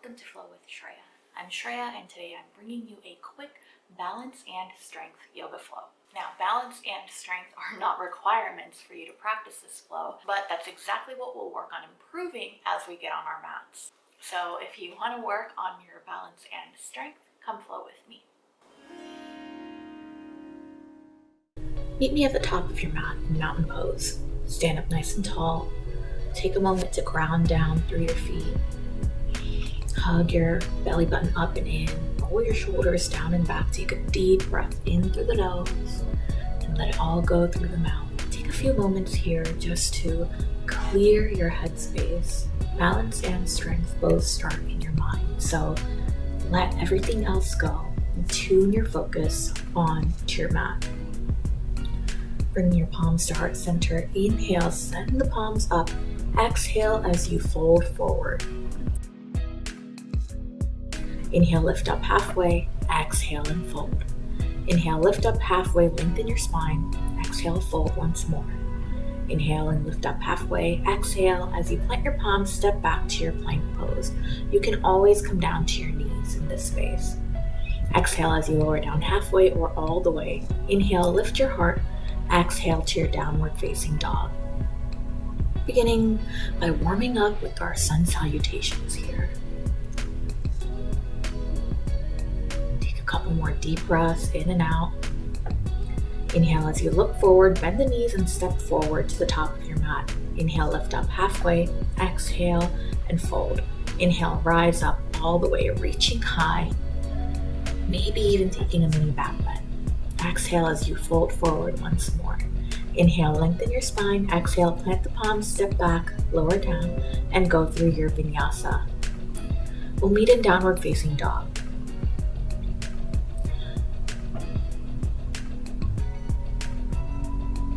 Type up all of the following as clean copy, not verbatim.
welcome to Flow with Shreya. I'm Shreya and today I'm bringing you a quick balance and strength yoga flow. Now, balance and strength are not requirements for you to practice this flow, but that's exactly what we'll work on improving as we get on our mats. So if you want to work on your balance and strength, come flow with me. Meet me at the top of your mat in mountain pose. Stand up nice and tall. Take a moment to ground down through your feet. Hug your belly button up and in. Roll your shoulders down and back. Take a deep breath in through the nose and let it all go through the mouth. Take a few moments here just to clear your headspace. Balance and strength both start in your mind, so let everything else go and tune your focus on to your mat. Bring your palms to heart center. Inhale, send the palms up. Exhale as you fold forward. Inhale, lift up halfway. Exhale and fold. Inhale, lift up halfway, lengthen your spine. Exhale, fold once more. Inhale and lift up halfway. Exhale as you plant your palms, step back to your plank pose. You can always come down to your knees in this space. Exhale as you lower down halfway or all the way. Inhale, lift your heart. Exhale to your downward facing dog. Beginning by warming up with our sun salutations here. Take a couple more deep breaths in and out. Inhale as you look forward, bend the knees and step forward to the top of your mat. Inhale, lift up halfway. Exhale and fold. Inhale, rise up all the way, reaching high. Maybe even taking a mini back bend. Exhale as you fold forward once more. Inhale, lengthen your spine. Exhale, plant the palms, step back, lower down, and go through your Vinyasa. We'll meet in downward facing dog.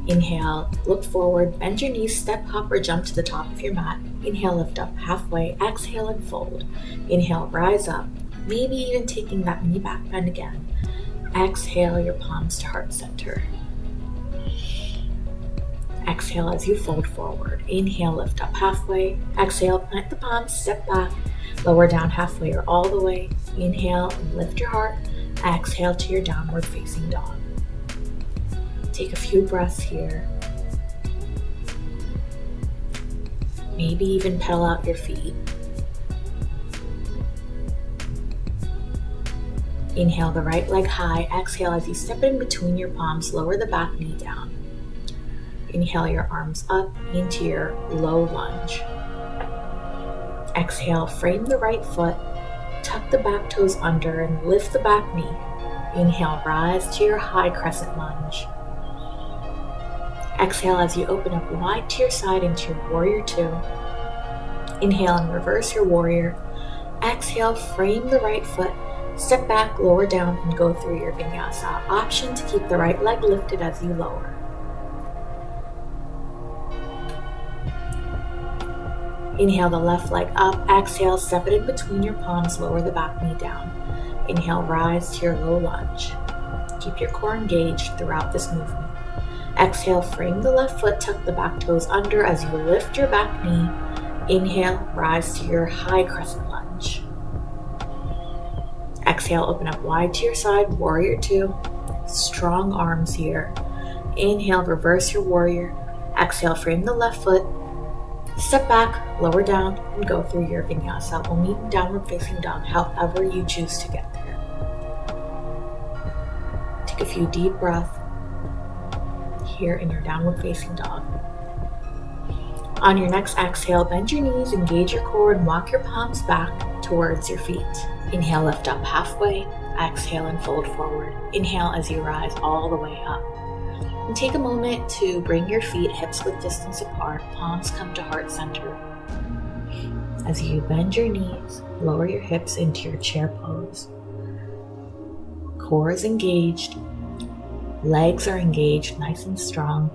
Inhale, look forward, bend your knees, step, hop, or jump to the top of your mat. Inhale, lift up halfway. Exhale and fold. Inhale, rise up, maybe even taking that mini back bend again. Exhale your palms to heart center. Exhale as you fold forward. Inhale, lift up halfway. Exhale, plant the palms, step back, lower down halfway or all the way. Inhale and lift your heart. Exhale to your downward facing dog. Take a few breaths here. Maybe even pedal out your feet. Inhale the right leg high. Exhale as you step in between your palms, lower the back knee down. Inhale your arms up into your low lunge. Exhale, frame the right foot, tuck the back toes under and lift the back knee. Inhale, rise to your high crescent lunge. Exhale as you open up wide to your side into your warrior two. Inhale and reverse your warrior. Exhale, frame the right foot, step back, lower down, and go through your Vinyasa. Option to keep the right leg lifted as you lower. Inhale the left leg up. Exhale, step it in between your palms, lower the back knee down. Inhale, rise to your low lunge. Keep your core engaged throughout this movement. Exhale, frame the left foot, tuck the back toes under as you lift your back knee. Inhale, rise to your high crescent lunge. Exhale, open up wide to your side, warrior two. Strong arms here. Inhale, reverse your warrior. Exhale, frame the left foot. Step back, lower down, and go through your Vinyasa. We'll meet in downward facing dog, however you choose to get there. Take a few deep breaths here in your downward facing dog. On your next exhale, bend your knees, engage your core, and walk your palms back towards your feet. Inhale, lift up halfway. Exhale and fold forward. Inhale as you rise all the way up. And take a moment to bring your feet hips width distance apart. Palms come to heart center. As you bend your knees, lower your hips into your chair pose. Core is engaged. Legs are engaged, nice and strong.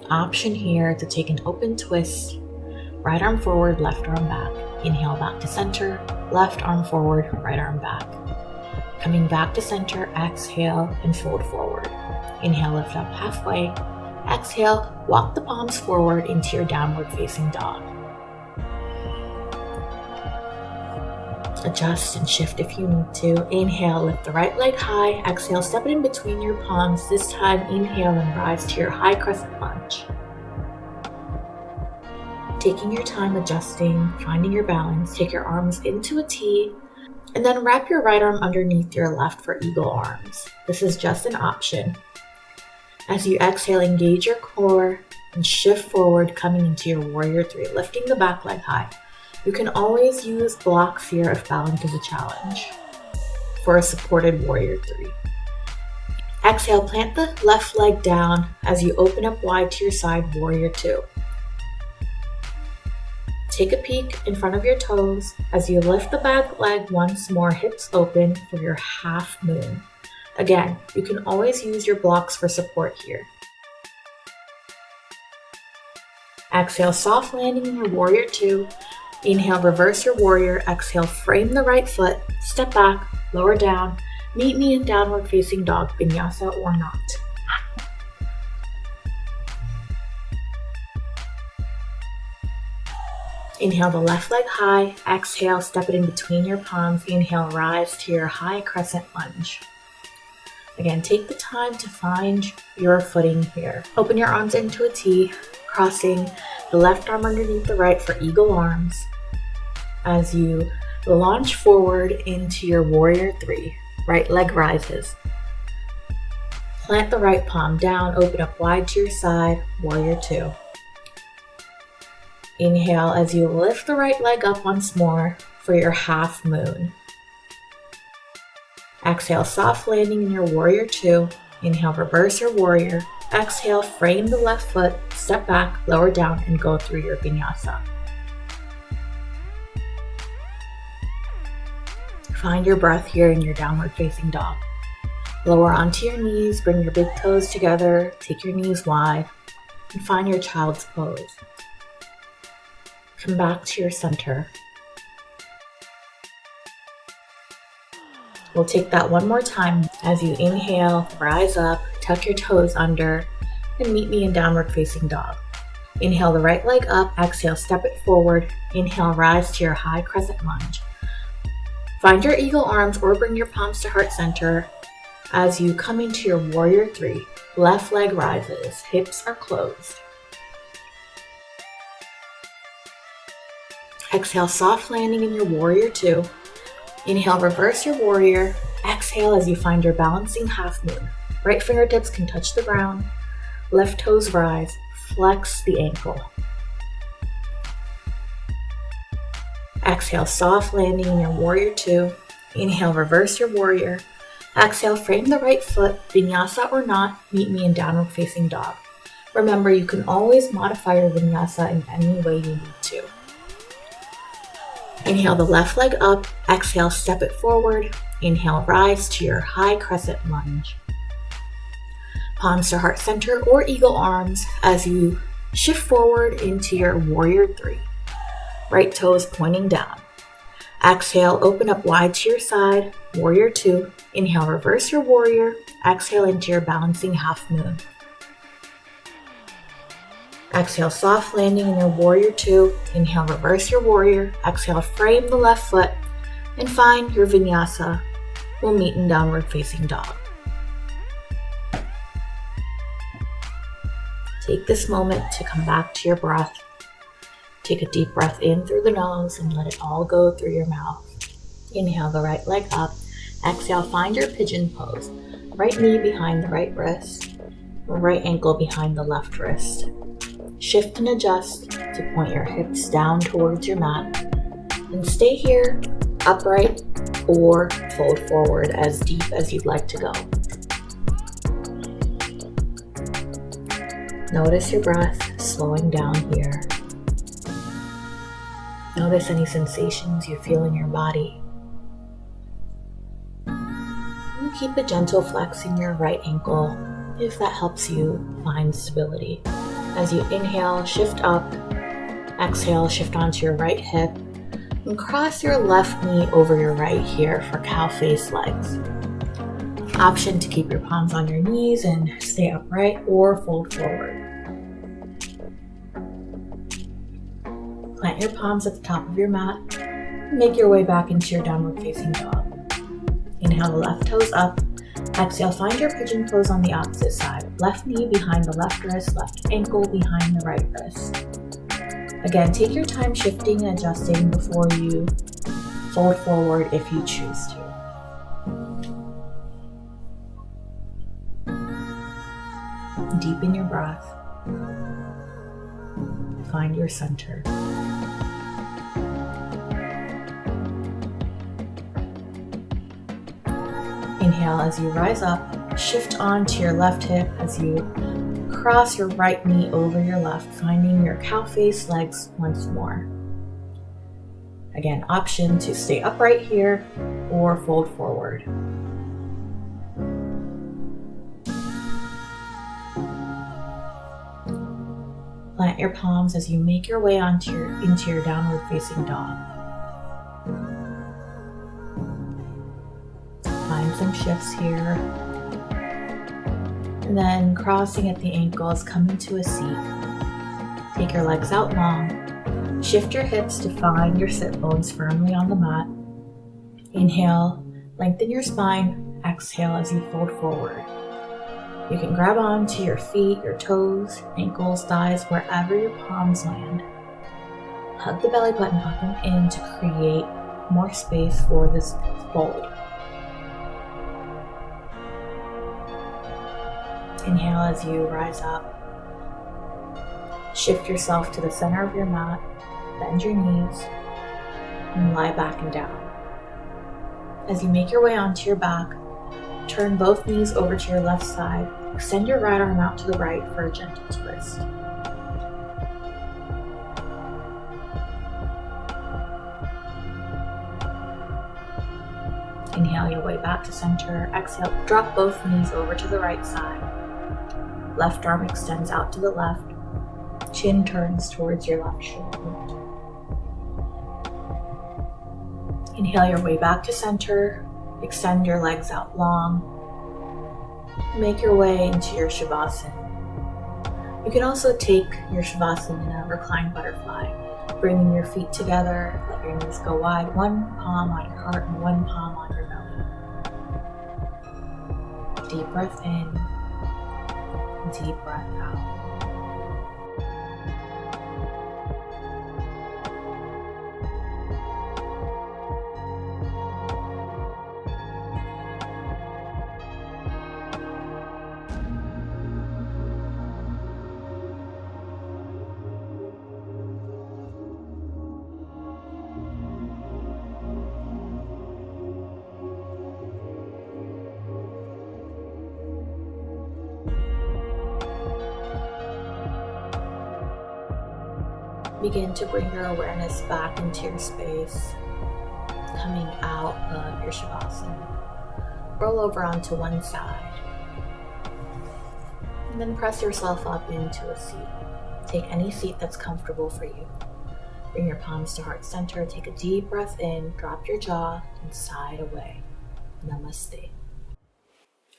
Option here to take an open twist. Right arm forward, left arm back. Inhale back to center, left arm forward, right arm back. Coming back to center, exhale and fold forward. Inhale, lift up halfway. Exhale, walk the palms forward into your downward facing dog. Adjust and shift if you need to. Inhale, lift the right leg high. Exhale, step it in between your palms. This time, inhale and rise to your high crescent lunge. Taking your time adjusting, finding your balance, take your arms into a T, and then wrap your right arm underneath your left for eagle arms. This is just an option. As you exhale, engage your core and shift forward, coming into your warrior three, lifting the back leg high. You can always use blocks here if balance is a challenge for a supported warrior three. Exhale, plant the left leg down as you open up wide to your side, warrior two. Take a peek in front of your toes as you lift the back leg once more, hips open for your half moon. Again, you can always use your blocks for support here. Exhale, soft landing in your warrior two. Inhale, reverse your warrior. Exhale, frame the right foot, step back, lower down, meet me in downward facing dog, vinyasa or not. Inhale the left leg high. Exhale, step it in between your palms. Inhale, rise to your high crescent lunge. Again, take the time to find your footing here. Open your arms into a T, crossing the left arm underneath the right for eagle arms. As you launch forward into your warrior three, right leg rises. Plant the right palm down, open up wide to your side, warrior two. Inhale as you lift the right leg up once more for your half moon. Exhale, soft landing in your warrior two. Inhale, reverse your warrior. Exhale, frame the left foot, step back, lower down, and go through your vinyasa. Find your breath here in your downward facing dog. Lower onto your knees, bring your big toes together, take your knees wide, and find your child's pose. Come back to your center. We'll take that one more time as you inhale, rise up, tuck your toes under, and meet me in downward facing dog. Inhale the right leg up, exhale, step it forward. Inhale, rise to your high crescent lunge. Find your eagle arms or bring your palms to heart center as you come into your warrior three. Left leg rises, hips are closed. Exhale, soft landing in your warrior two. Inhale, reverse your warrior. Exhale as you find your balancing half moon. Right fingertips can touch the ground. Left toes rise, flex the ankle. Exhale, soft landing in your warrior two. Inhale, reverse your warrior. Exhale, frame the right foot, vinyasa or not, meet me in downward facing dog. Remember, you can always modify your vinyasa in any way you need to. Inhale the left leg up. Exhale, step it forward. Inhale, rise to your high crescent lunge. Palms to heart center or eagle arms as you shift forward into your warrior three. Right toes pointing down. Exhale, open up wide to your side, warrior two. Inhale, reverse your warrior. Exhale into your balancing half moon. Exhale, soft landing in your warrior two. Inhale, reverse your warrior. Exhale, frame the left foot and find your vinyasa. We'll meet in downward facing dog. Take this moment to come back to your breath. Take a deep breath in through the nose and let it all go through your mouth. Inhale the right leg up. Exhale, find your pigeon pose. Right knee behind the right wrist, right ankle behind the left wrist. Shift and adjust to point your hips down towards your mat. And stay here, upright or fold forward as deep as you'd like to go. Notice your breath slowing down here. Notice any sensations you feel in your body. And keep a gentle flex in your right ankle if that helps you find stability. As you inhale, shift up. Exhale, shift onto your right hip. And cross your left knee over your right here for cow face legs. Option to keep your palms on your knees and stay upright or fold forward. Plant your palms at the top of your mat. Make your way back into your downward facing dog. Inhale the left toes up. Exhale, find your pigeon pose on the opposite side. Left knee behind the left wrist, left ankle behind the right wrist. Again, take your time shifting and adjusting before you fold forward if you choose to. Deepen your breath. Find your center. Inhale as you rise up, shift onto your left hip as you cross your right knee over your left, finding your cow face legs once more. Again, option to stay upright here or fold forward. Plant your palms as you make your way into your downward facing dog. Find some shifts here. And then crossing at the ankles, come into a seat. Take your legs out long. Shift your hips to find your sit bones firmly on the mat. Inhale, lengthen your spine. Exhale as you fold forward. You can grab onto your feet, your toes, ankles, thighs, wherever your palms land. Hug the belly button up and in to create more space for this fold. Inhale as you rise up. Shift yourself to the center of your mat. Bend your knees and lie back and down. As you make your way onto your back, turn both knees over to your left side. Extend your right arm out to the right for a gentle twist. Inhale your way back to center. Exhale, drop both knees over to the right side. Left arm extends out to the left. Chin turns towards your left shoulder. Inhale your way back to center. Extend your legs out long. Make your way into your Shavasana. You can also take your Shavasana in a reclined butterfly, bringing your feet together, let your knees go wide, one palm on your heart and one palm on your belly. Deep breath in, deep breath out. Begin to bring your awareness back into your space, coming out of your Shavasana. Roll over onto one side, and then press yourself up into a seat. Take any seat that's comfortable for you. Bring your palms to heart center, take a deep breath in, drop your jaw, and side away. Namaste.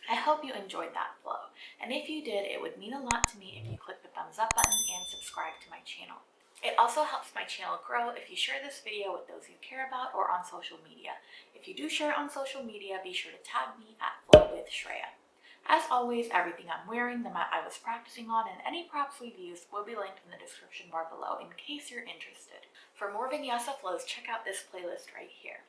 I hope you enjoyed that flow, and if you did, it would mean a lot to me if you click the thumbs up button and subscribe to my channel. It also helps my channel grow if you share this video with those you care about or on social media. If you do share it on social media, be sure to tag me at Flow with Shreya. As always, everything I'm wearing, the mat I was practicing on, and any props we've used will be linked in the description bar below in case you're interested. For more Vinyasa flows, check out this playlist right here.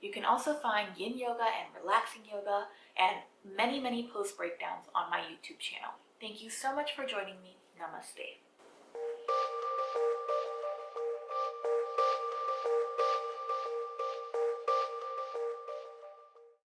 You can also find yin yoga and relaxing yoga and many pose breakdowns on my YouTube channel. Thank you so much for joining me. Namaste.